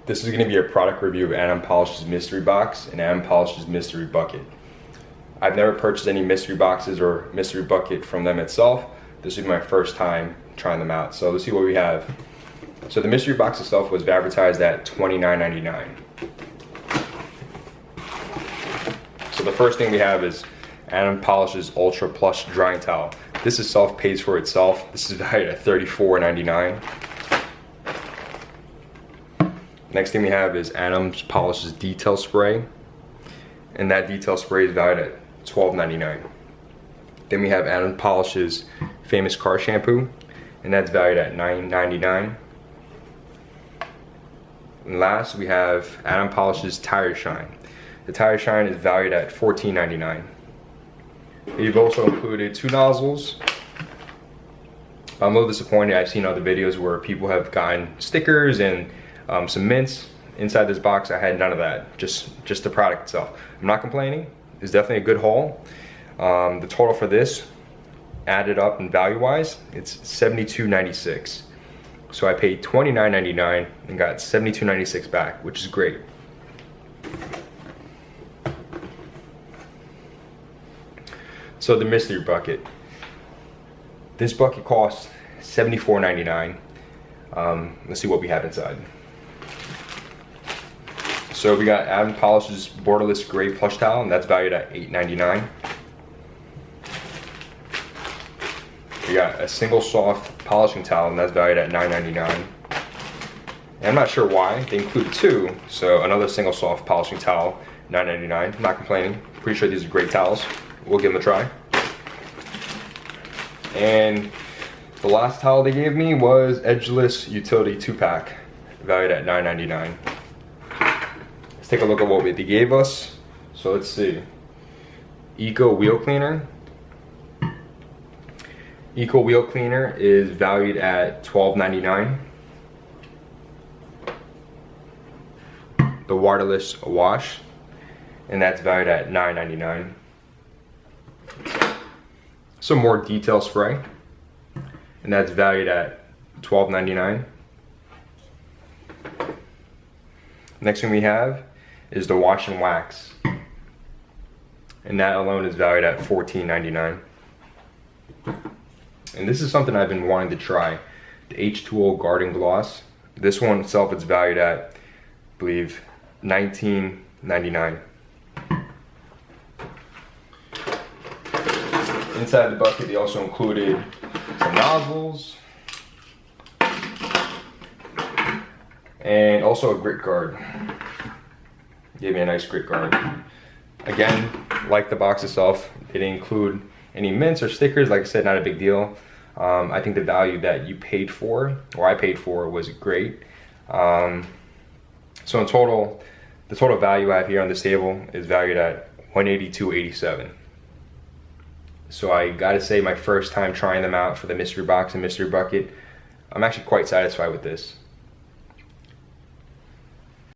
This is going to be a product review of Adam Polish's mystery box and Adam Polish's mystery bucket. I've never purchased any mystery boxes or mystery bucket from them itself. This will be my first time trying them out. So let's see what we have. So the mystery box itself was advertised at $29.99. So the first thing we have is Adam Polish's Ultra Plush Drying Towel. This is self-pays for itself. This is valued at $34.99. Next thing we have is Adam Polish's Detail Spray, and that detail spray is valued at $12.99. Then we have Adam Polish's Famous Car Shampoo, and that's valued at $9.99. And last we have Adam Polish's Tire Shine. The Tire Shine is valued at $14.99. We've also included 2 nozzles. I'm a little disappointed. I've seen other videos where people have gotten stickers and some mints. Inside this box I had none of that, just the product itself. I'm not complaining. It's definitely a good haul. The total for this, added up and value wise, it's $72.96. So I paid $29.99 and got $72.96 back, which is great. So the mystery bucket. This bucket costs $74.99. Let's see what we have inside. So we got Adam Polish's Borderless Gray Plush Towel, and that's valued at $8.99. We got a single soft polishing towel, and that's valued at $9.99. And I'm not sure why they include 2, so another single soft polishing towel, $9.99. I'm not complaining. Pretty sure these are great towels. We'll give them a try. And the last towel they gave me was Edgeless Utility 2-pack, valued at $9.99. Let's take a look at what they gave us. So let's see. Eco Wheel Cleaner. Eco Wheel Cleaner is valued at $12.99. The Waterless Wash, and that's valued at $9.99. Some more detail spray, and that's valued at $12.99. Next thing we have is the Wash and Wax, and that alone is valued at $14.99. And this is something I've been wanting to try, the H2O Garden Gloss. This one itself is valued at, I believe, $19.99. Inside the bucket, they also included some nozzles and also a grit guard. Gave me a nice grit guard. Again, like the box itself, it didn't include any mints or stickers. Like I said, not a big deal. I think the value that you paid for, or I paid for, was great. So in total, the total value I have here on this table is valued at $182.87. So I gotta say, my first time trying them out for the mystery box and mystery bucket, I'm actually quite satisfied with this.